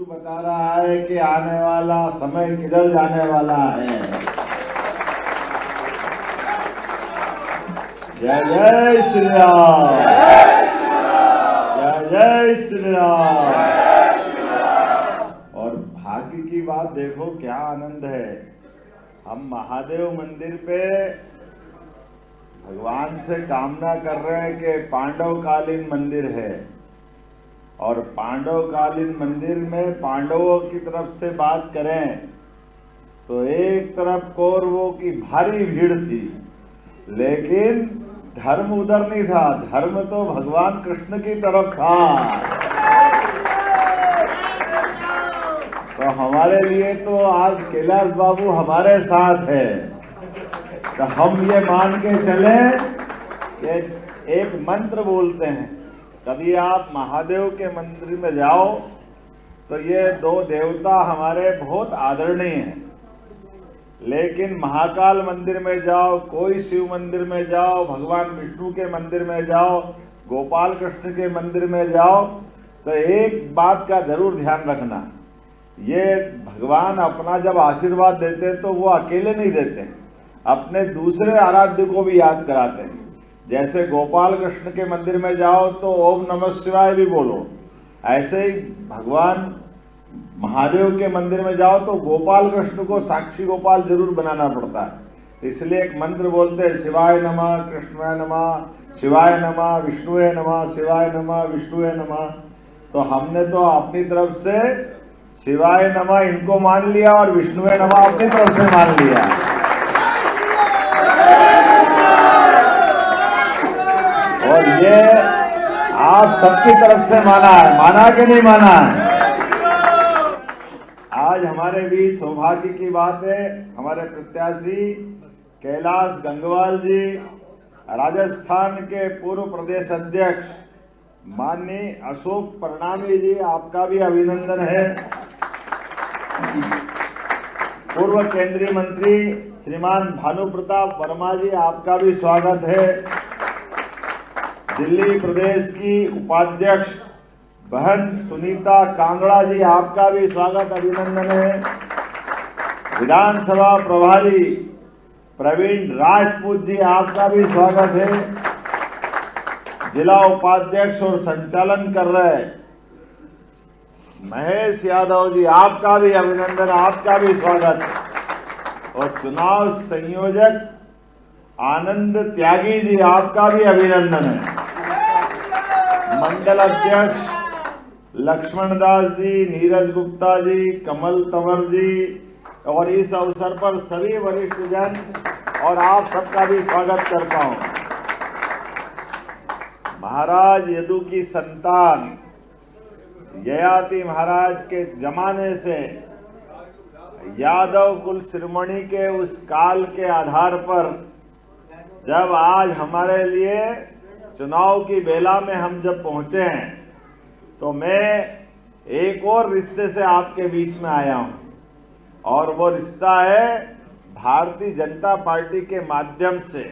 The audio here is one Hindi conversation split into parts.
बता रहा है कि आने वाला समय किधर जाने वाला है। जय जय श्री राम, जय जय श्री राम। और भाग्य की बात देखो, क्या आनंद है। हम महादेव मंदिर पे भगवान से कामना कर रहे हैं कि पांडवकालीन मंदिर है, और पांडवकालीन मंदिर में पांडवों की तरफ से बात करें तो एक तरफ कौरवों की भारी भीड़ थी, लेकिन धर्म उधर नहीं था। धर्म तो भगवान कृष्ण की तरफ था। तो हमारे लिए तो आज कैलाश बाबू हमारे साथ है। तो हम ये मान के चले कि एक मंत्र बोलते हैं। कभी आप महादेव के मंदिर में जाओ तो ये दो देवता हमारे बहुत आदरणीय हैं, लेकिन महाकाल मंदिर में जाओ, कोई शिव मंदिर में जाओ, भगवान विष्णु के मंदिर में जाओ, गोपाल कृष्ण के मंदिर में जाओ, तो एक बात का जरूर ध्यान रखना, ये भगवान अपना जब आशीर्वाद देते हैं तो वो अकेले नहीं देते, अपने दूसरे आराध्य को भी याद कराते हैं। जैसे गोपाल कृष्ण के मंदिर में जाओ तो ओम नमः शिवाय भी बोलो, ऐसे ही भगवान महादेव के मंदिर में जाओ तो गोपाल कृष्ण को साक्षी गोपाल जरूर बनाना पड़ता है। इसलिए एक मंत्र बोलते हैं, शिवाय नमः, कृष्णाय नमः, शिवाय नमः, विष्णुवे नमः, शिवाय नमः, विष्णुवे नमः। तो हमने तो अपनी तरफ से शिवाय नमः इनको मान लिया और विष्णुवे नमः अपनी तरफ से मान लिया। और ये आप सबकी तरफ से माना है, माना कि नहीं माना है। आज हमारे बीच सौभाग्य की बात है, हमारे प्रत्याशी कैलाश गंगवाल जी, राजस्थान के पूर्व प्रदेश अध्यक्ष माननीय अशोक परनामी जी, आपका भी अभिनंदन है। पूर्व केंद्रीय मंत्री श्रीमान भानु प्रताप वर्मा जी, आपका भी स्वागत है। दिल्ली प्रदेश की उपाध्यक्ष बहन सुनीता कांगड़ा जी, आपका भी स्वागत अभिनंदन है। विधानसभा प्रभारी प्रवीण राजपूत जी, आपका भी स्वागत है। जिला उपाध्यक्ष और संचालन कर रहे महेश यादव जी, आपका भी अभिनंदन, आपका भी स्वागत। और चुनाव संयोजक आनंद त्यागी जी, आपका भी अभिनंदन है। मंडल अध्यक्ष लक्ष्मण दास जी, नीरज गुप्ता जी, कमल तंवर जी, और इस अवसर पर सभी वरिष्ठ जन और आप सबका भी स्वागत करता हूं। महाराज यदु की संतान ययाति महाराज के जमाने से यादव कुल शिरोमणि के उस काल के आधार पर जब आज हमारे लिए चुनाव की बेला में हम जब पहुंचे हैं, तो मैं एक और रिश्ते से आपके बीच में आया हूं, और वो रिश्ता है भारतीय जनता पार्टी के माध्यम से।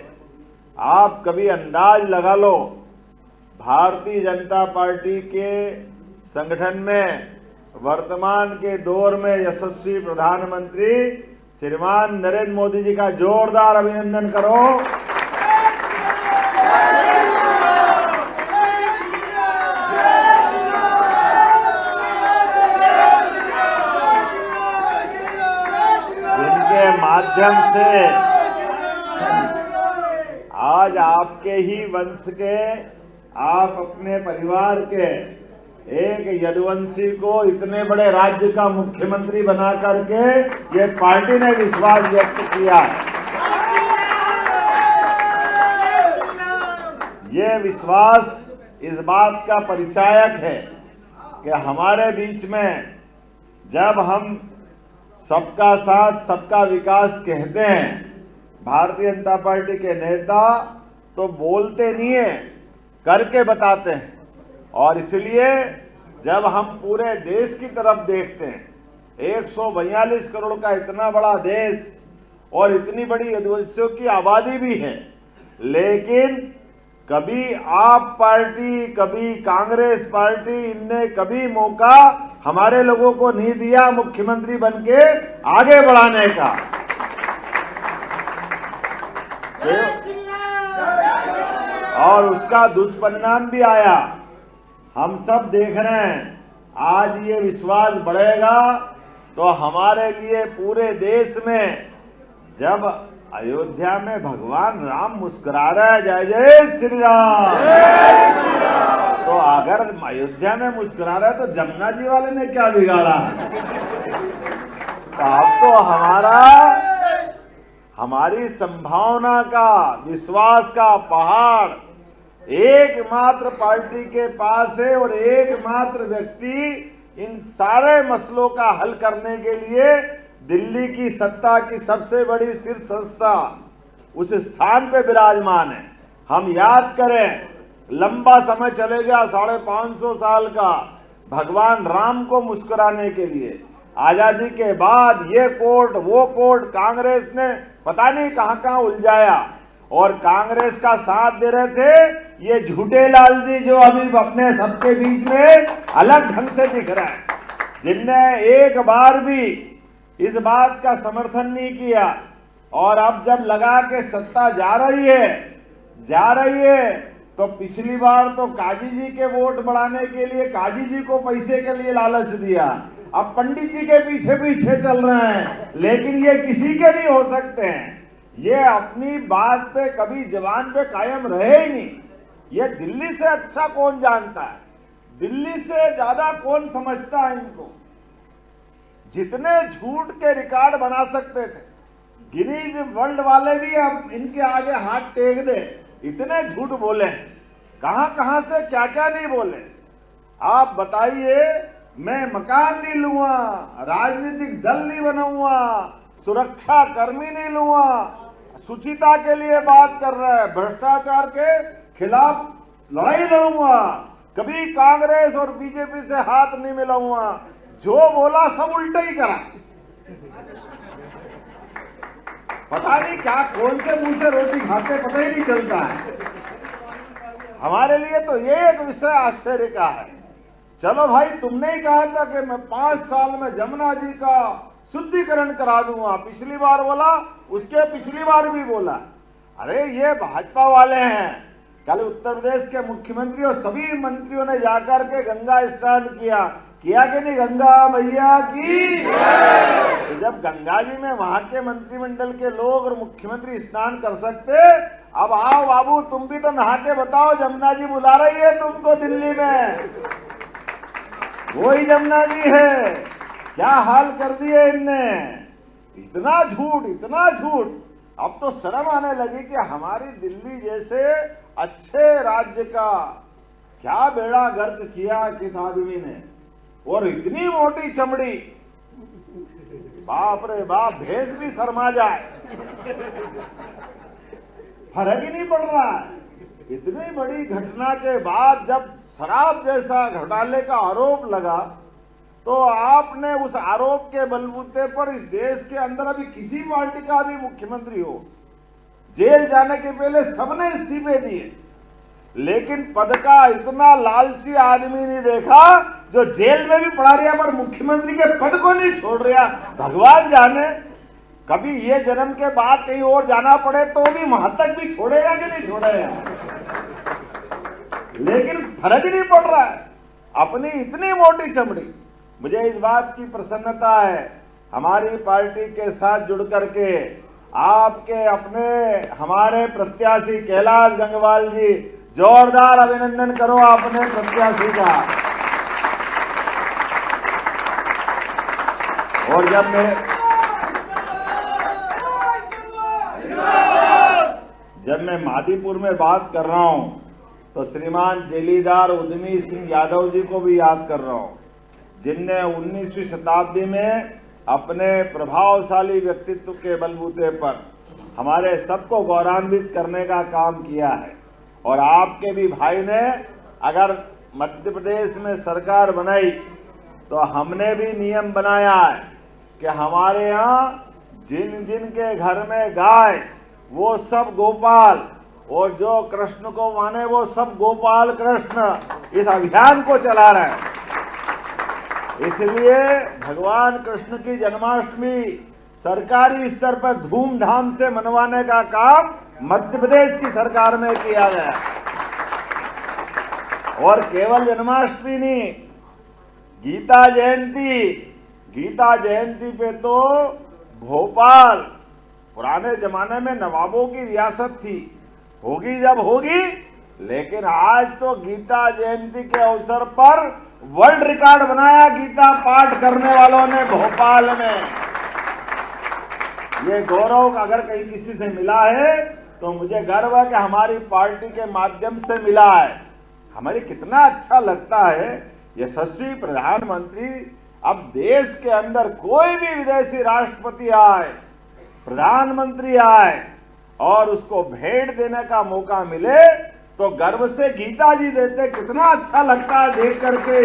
आप कभी अंदाज लगा लो, भारतीय जनता पार्टी के संगठन में वर्तमान के दौर में यशस्वी प्रधानमंत्री श्रीमान नरेंद्र मोदी जी का जोरदार अभिनंदन करो। जिनके माध्यम से आज आपके ही वंश के, आप अपने परिवार के एक यदुवंशी को इतने बड़े राज्य का मुख्यमंत्री बना करके ये पार्टी ने विश्वास व्यक्त किया। ये विश्वास इस बात का परिचायक है कि हमारे बीच में जब हम सबका साथ सबका विकास कहते हैं, भारतीय जनता पार्टी के नेता तो बोलते नहीं है, करके बताते हैं। और इसलिए जब हम पूरे देश की तरफ देखते हैं, 142 करोड़ का इतना बड़ा देश और इतनी बड़ी यदुवंशियों की आबादी भी है, लेकिन कभी आप पार्टी, कभी कांग्रेस पार्टी, इनने कभी मौका हमारे लोगों को नहीं दिया मुख्यमंत्री बनके आगे बढ़ाने का। और उसका दुष्परिणाम भी आया, हम सब देख रहे हैं। आज ये विश्वास बढ़ेगा तो हमारे लिए पूरे देश में, जब अयोध्या में भगवान राम मुस्कुरा रहे हैं, जय जय श्री राम, तो अगर अयोध्या में मुस्कुरा रहे तो जमुना जी वाले ने क्या बिगाड़ा? तो अब तो हमारी संभावना का, विश्वास का पहाड़ एकमात्र पार्टी के पास है, और एकमात्र व्यक्ति इन सारे मसलों का हल करने के लिए दिल्ली की सत्ता की सबसे बड़ी शीर्ष संस्था उस स्थान पे विराजमान है। हम याद करें, लंबा समय चले गया, 550 साल का, भगवान राम को मुस्कुराने के लिए। आजादी के बाद ये कोर्ट वो कोर्ट कांग्रेस ने पता नहीं कहां उलझाया, और कांग्रेस का साथ दे रहे थे ये झूठे लाल जी, जो अभी अपने सबके बीच में अलग ढंग से दिख रहा है, जिनने एक बार भी इस बात का समर्थन नहीं किया। और अब जब लगा के सत्ता जा रही है, तो पिछली बार तो काजी जी के वोट बढ़ाने के लिए काजी जी को पैसे के लिए लालच दिया, अब पंडित जी के पीछे पीछे चल रहे हैं, लेकिन ये किसी के नहीं हो सकते हैं। ये अपनी बात पे कभी जबान पे कायम रहे ही नहीं। ये दिल्ली से अच्छा कौन जानता है, दिल्ली से ज्यादा कौन समझता है इनको। जितने झूठ के रिकॉर्ड बना सकते थे, गिनीज वर्ल्ड वाले भी अब इनके आगे हाथ टेक दे, इतने झूठ बोले, कहां से क्या क्या नहीं बोले। आप बताइए, मैं मकान नहीं लूंगा, राजनीतिक दल नहीं बनाऊंगा, सुरक्षा कर्मी नहीं लूंगा, शुचिता के लिए बात कर रहा है, भ्रष्टाचार के खिलाफ लड़ाई लड़ूंगा, कभी कांग्रेस और बीजेपी से हाथ नहीं मिलाऊंगा, जो बोला सब उल्टा ही करा। पता नहीं क्या, कौन से मुंह से रोटी खाते पता ही नहीं चलता है। हमारे लिए तो ये एक विषय आश्चर्य का है। चलो भाई, तुमने ही कहा था कि मैं 5 साल में जमुना जी का शुद्धिकरण करा दूंगा, पिछली बार बोला, उसके पिछली बार भी बोला। अरे ये भाजपा वाले हैं। कल उत्तर प्रदेश के मुख्यमंत्री और सभी मंत्रियों ने जाकर के गंगा स्नान किया कि नहीं, गंगा मैया की। तो जब गंगा जी में वहां के मंत्रिमंडल के लोग और मुख्यमंत्री स्नान कर सकते, अब आओ बाबू, तुम भी तो नहा के बताओ, जमुना जी बुला रही है तुमको दिल्ली में, वही जमुना जी है। क्या हाल कर दिए इनने, इतना झूठ, इतना झूठ। अब तो शर्म आने लगी कि हमारी दिल्ली जैसे अच्छे राज्य का क्या बेड़ा गर्क किया किस आदमी ने, और इतनी मोटी चमड़ी, बाप रे बाप, भैंस भी शर्मा जाए, फर्क ही नहीं पड़ रहा है। इतनी बड़ी घटना के बाद जब शराब जैसा घोटाले का आरोप लगा, तो आपने उस आरोप के बलबूते पर इस देश के अंदर अभी किसी पार्टी का भी मुख्यमंत्री हो, जेल जाने के पहले सबने इस्तीफे दिए, लेकिन पद का इतना लालची आदमी नहीं देखा जो जेल में भी पड़ा रहा पर मुख्यमंत्री के पद को नहीं छोड़ रहा। भगवान जाने, कभी ये जन्म के बाद कहीं और जाना पड़े तो भी वहां तक भी छोड़ेगा कि नहीं छोड़ेगा, लेकिन फर्क ही नहीं पड़ रहा है। अपनी इतनी मोटी चमड़ी। मुझे इस बात की प्रसन्नता है, हमारी पार्टी के साथ जुड़ करके आपके अपने हमारे प्रत्याशी कैलाश गंगवाल जी, जोरदार अभिनंदन करो अपने प्रत्याशी का। और जब मैं मादीपुर में बात कर रहा हूं, तो श्रीमान जेलीदार उद्यमी सिंह यादव जी को भी याद कर रहा हूं, जिनने 19वीं शताब्दी में अपने प्रभावशाली व्यक्तित्व के बलबूते पर हमारे सबको गौरवान्वित करने का काम किया है। और आपके भी भाई ने अगर मध्य प्रदेश में सरकार बनाई तो हमने भी नियम बनाया है कि हमारे यहाँ जिन जिन के घर में गाय, वो सब गोपाल, और जो कृष्ण को माने वो सब गोपाल कृष्ण इस अभियान को चला रहे हैं। इसलिए भगवान कृष्ण की जन्माष्टमी सरकारी स्तर पर धूमधाम से मनवाने का काम मध्य प्रदेश की सरकार में किया गया। और केवल जन्माष्टमी नहीं, गीता जयंती पे तो भोपाल पुराने जमाने में नवाबों की रियासत थी, होगी जब होगी, लेकिन आज तो गीता जयंती के अवसर पर वर्ल्ड रिकॉर्ड बनाया गीता पाठ करने वालों ने भोपाल में। ये गौरव अगर कहीं किसी से मिला है तो मुझे गर्व है कि हमारी पार्टी के माध्यम से मिला है। हमें कितना अच्छा लगता है यशस्वी प्रधानमंत्री, अब देश के अंदर कोई भी विदेशी राष्ट्रपति आए, प्रधानमंत्री आए और उसको भेंट देने का मौका मिले तो गर्व से गीता जी देते, कितना अच्छा लगता है देख करके।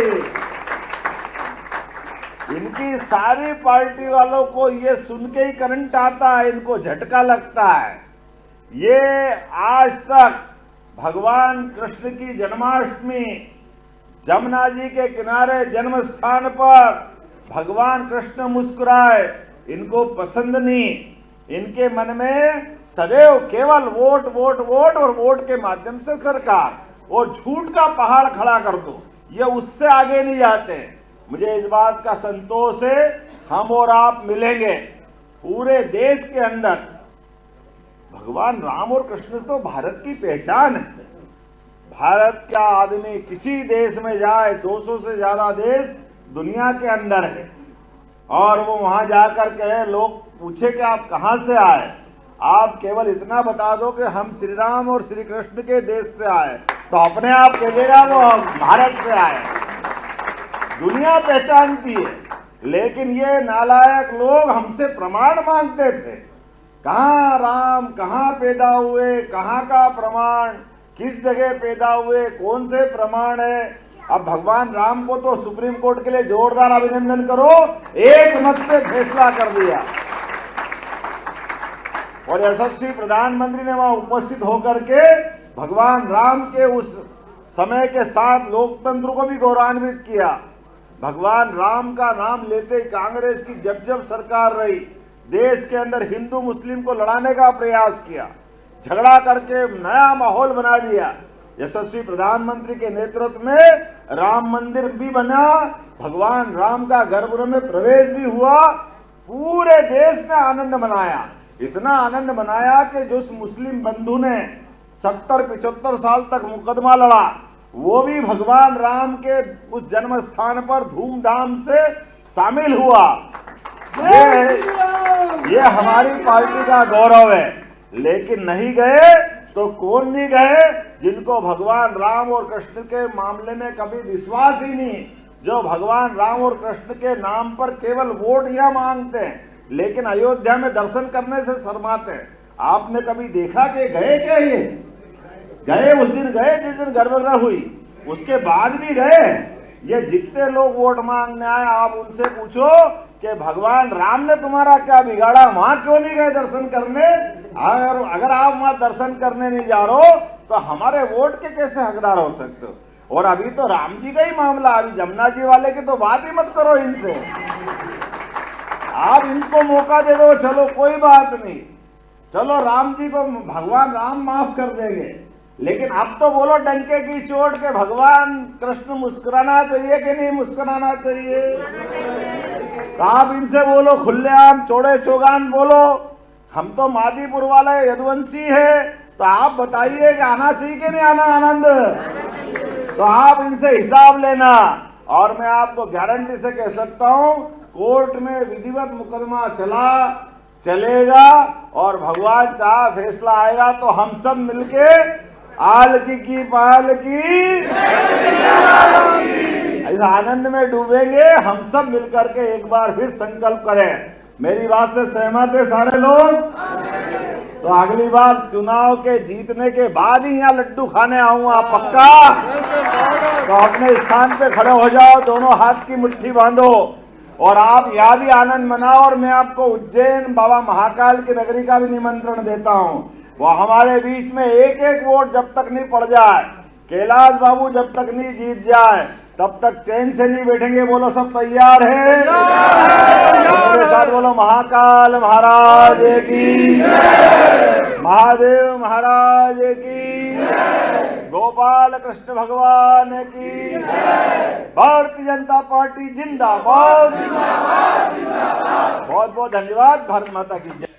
इनकी सारी पार्टी वालों को ये सुन के ही करंट आता है, इनको झटका लगता है। ये आज तक भगवान कृष्ण की जन्माष्टमी जमुना जी के किनारे जन्म स्थान पर भगवान कृष्ण मुस्कुराए, इनको पसंद नहीं। इनके मन में सदैव केवल वोट वोट वोट और वोट के माध्यम से सरकार, और झूठ का पहाड़ खड़ा कर दो, ये उससे आगे नहीं जाते। मुझे इस बात का संतोष है, हम और आप मिलेंगे पूरे देश के अंदर। भगवान राम और कृष्ण तो भारत की पहचान है। भारत का आदमी किसी देश में जाए, 200 से ज्यादा देश दुनिया के अंदर है, और वो वहां जाकर के लोग पूछे कि आप कहां से आए, आप केवल इतना बता दो कि हम श्री राम और श्री कृष्ण के देश से आए, तो अपने आप कह देगा वो भारत से आए। दुनिया पहचानती है। लेकिन ये नालायक लोग हमसे प्रमाण मांगते थे, कहां राम, कहां पैदा हुए, कहां का प्रमाण, किस जगह पैदा हुए, कौन से प्रमाण है। अब भगवान राम को तो सुप्रीम कोर्ट के लिए जोरदार अभिनंदन करो, एक मत से फैसला कर दिया। और यशस्वी प्रधानमंत्री ने वहां उपस्थित होकर के भगवान राम के उस समय के साथ लोकतंत्र को भी गौरवान्वित किया। भगवान राम का नाम लेते ही कांग्रेस की जब जब सरकार रही, देश के अंदर हिंदू मुस्लिम को लड़ाने का प्रयास किया, झगड़ा करके नया माहौल बना दिया। यशस्वी प्रधानमंत्री के नेतृत्व में राम मंदिर भी बना, भगवान राम का गर्भगृह में प्रवेश भी हुआ, पूरे देश ने आनंद मनाया। इतना आनंद मनाया कि जो उस मुस्लिम बंधु ने 70-75 साल तक मुकदमा लड़ा, वो भी भगवान राम के उस जन्म स्थान पर धूमधाम से शामिल हुआ। ये हमारी पार्टी का गौरव है। लेकिन नहीं गए तो कौन नहीं गए, जिनको भगवान राम और कृष्ण के मामले में कभी विश्वास ही नहीं, जो भगवान राम और कृष्ण के नाम पर केवल वोट यहाँ मांगते हैं, लेकिन अयोध्या में दर्शन करने से शर्माते हैं। आपने कभी देखा कि गए क्या? ये गए उस दिन गए जिस दिन गर्भगृह हुई, उसके बाद भी गए। ये जितने लोग वोट मांगने आए, आप उनसे पूछो कि भगवान राम ने तुम्हारा क्या बिगाड़ा, वहां क्यों नहीं गए दर्शन करने? अगर आप वहां दर्शन करने नहीं जा रहे हो तो हमारे वोट के कैसे हकदार हो सकते हो? और अभी तो राम जी का ही मामला, अभी जमुना जी वाले की तो बात ही मत करो इनसे। आप इनको मौका दे दो, चलो कोई बात नहीं, चलो राम जी को भगवान राम माफ कर देंगे, लेकिन अब तो बोलो डंके की चोट के भगवान कृष्ण मुस्कुराना चाहिए कि नहीं मुस्कुराना चाहिए? तो आप इनसे बोलो खुलेआम, चौड़े चौगान बोलो। हम तो मादीपुर वाले यदुवंशी है, तो आप बताइए कि आना चाहिए कि नहीं आना आनंद? तो आप इनसे हिसाब लेना। और मैं आपको गारंटी से कह सकता हूं, कोर्ट में विधिवत मुकदमा चलेगा, और भगवान चाह फैसला आएगा तो हम सब मिलके आलकी की पालकी इस आनंद में डूबेंगे। हम सब मिलकर के एक बार फिर संकल्प करें। मेरी बात से सहमत है सारे लोग? तो अगली बार चुनाव के जीतने के बाद ही यहाँ लड्डू खाने आऊंगा पक्का। तो अपने स्थान पे खड़े हो जाओ, दोनों हाथ की मुट्ठी बांधो, और आप यहाँ भी आनंद मनाओ। और मैं आपको उज्जैन बाबा महाकाल की नगरी का भी निमंत्रण देता हूँ। वो हमारे बीच में एक एक वोट जब तक नहीं पड़ जाए, कैलाश बाबू जब तक नहीं जीत जाए, तब तक चैन से नहीं बैठेंगे। बोलो सब तैयार है? मेरे साथ बोलो महाकाल महाराज की, महादेव महाराज की, गोपाल कृष्ण भगवान की, भारतीय जनता पार्टी जिंदाबाद। बहुत बहुत धन्यवाद। भारत माता की जय।